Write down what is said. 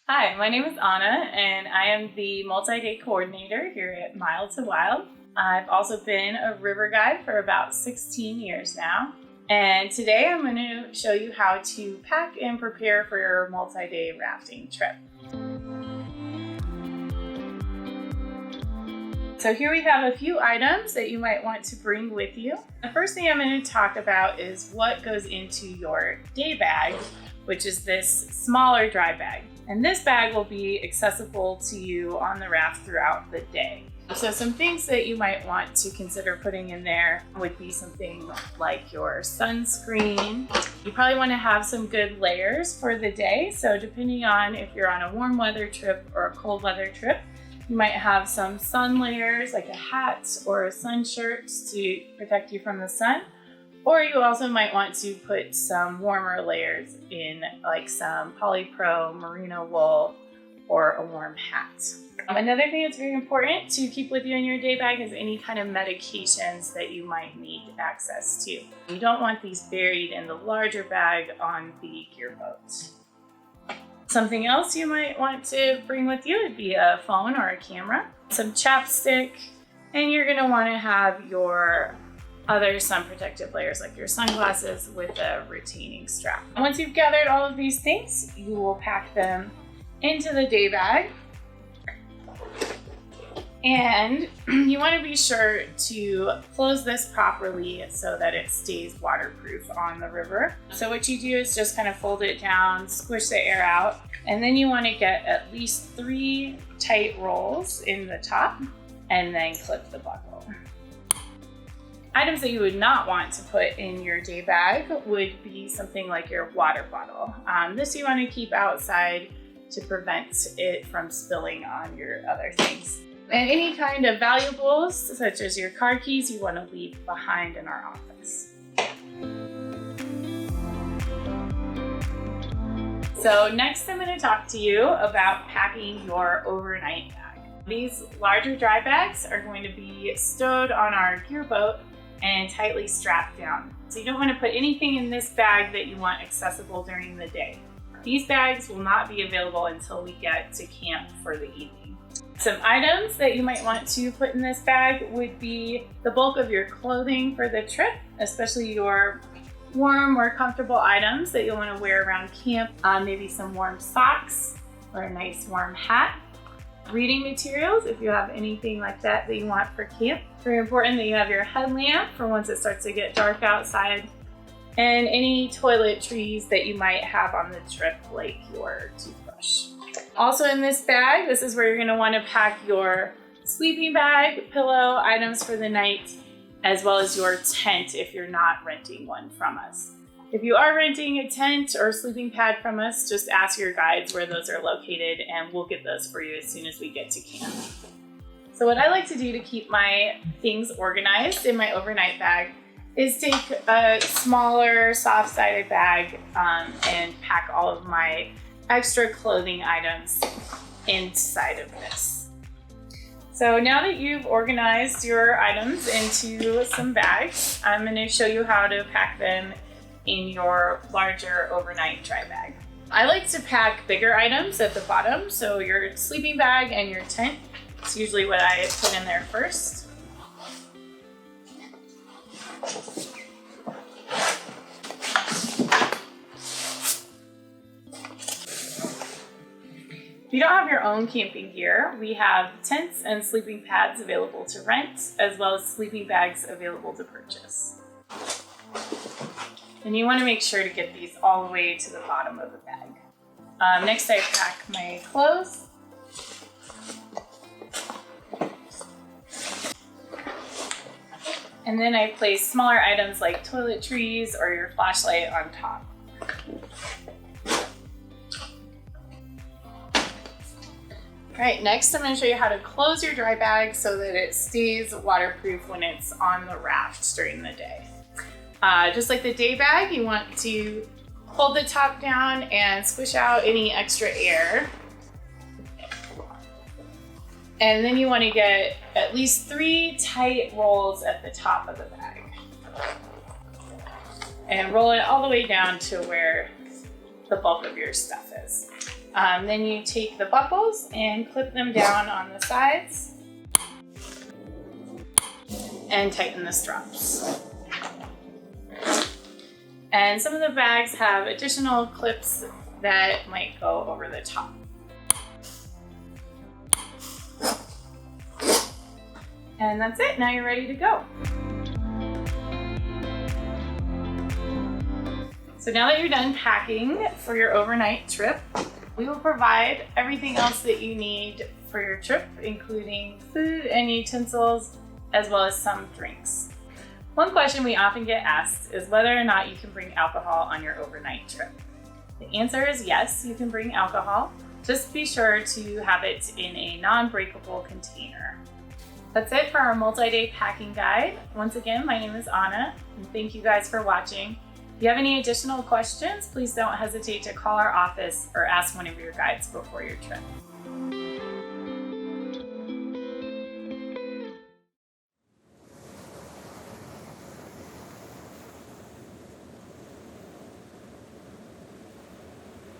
Hi, my name is Anna, and I am the multi-day coordinator here at Mild to Wild. I've also been a river guide for about 16 years now. And today I'm going to show you how to pack and prepare for your multi-day rafting trip. So here we have a few items that you might want to bring with you. The first thing I'm going to talk about is what goes into your day bag, which is this smaller dry bag. And this bag will be accessible to you on the raft throughout the day. So some things that you might want to consider putting in there would be something like your sunscreen. You probably want to have some good layers for the day. So depending on if you're on a warm weather trip or a cold weather trip, you might have some sun layers like a hat or a sun shirt to protect you from the sun. Or you also might want to put some warmer layers in, like some polypro, merino wool, or a warm hat. Another thing that's very important to keep with you in your day bag is any kind of medications that you might need access to. You don't want these buried in the larger bag on the gear boat. Something else you might want to bring with you would be a phone or a camera, some chapstick, and you're going to want to have your other sun protective layers like your sunglasses with a retaining strap. Once you've gathered all of these things, you will pack them into the day bag. And you want to be sure to close this properly so that it stays waterproof on the river. So what you do is just kind of fold it down, squish the air out, and then you want to get at least 3 tight rolls in the top and then clip the buckle. Items that you would not want to put in your day bag would be something like your water bottle. This you want to keep outside to prevent it from spilling on your other things. And any kind of valuables, such as your car keys, you want to leave behind in our office. So next I'm going to talk to you about packing your overnight bag. These larger dry bags are going to be stowed on our gear boat and tightly strapped down. So you don't want to put anything in this bag that you want accessible during the day. These bags will not be available until we get to camp for the evening. Some items that you might want to put in this bag would be the bulk of your clothing for the trip, especially your warm or comfortable items that you'll want to wear around camp. Maybe some warm socks or a nice warm hat. Reading materials, if you have anything like that that you want for camp. Very important that you have your headlamp for once it starts to get dark outside. And any toiletries that you might have on the trip, like your toothbrush. Also in this bag, this is where you're going to want to pack your sleeping bag, pillow, items for the night, as well as your tent if you're not renting one from us. If you are renting a tent or a sleeping pad from us, just ask your guides where those are located and we'll get those for you as soon as we get to camp. So what I like to do to keep my things organized in my overnight bag is take a smaller soft-sided bag and pack all of my extra clothing items inside of this. So now that you've organized your items into some bags, I'm going to show you how to pack them in your larger overnight dry bag. I like to pack bigger items at the bottom, so your sleeping bag and your tent is usually what I put in there first. If you don't have your own camping gear, we have tents and sleeping pads available to rent, as well as sleeping bags available to purchase. And you want to make sure to get these all the way to the bottom of the bag. Next, I pack my clothes. And then I place smaller items like toiletries or your flashlight on top. All right, next I'm going to show you how to close your dry bag so that it stays waterproof when it's on the raft during the day. Just like the day bag, you want to hold the top down and squish out any extra air. And then you want to get at least 3 tight rolls at the top of the bag. And roll it all the way down to where the bulk of your stuff is. Then you take the buckles and clip them down on the sides and tighten the straps. And some of the bags have additional clips that might go over the top. And that's it, now you're ready to go. So now that you're done packing for your overnight trip, we will provide everything else that you need for your trip, including food and utensils, as well as some drinks. One question we often get asked is whether or not you can bring alcohol on your overnight trip. The answer is yes, you can bring alcohol. Just be sure to have it in a non-breakable container. That's it for our multi-day packing guide. Once again, my name is Anna, and thank you guys for watching. If you have any additional questions, please don't hesitate to call our office or ask one of your guides before your trip.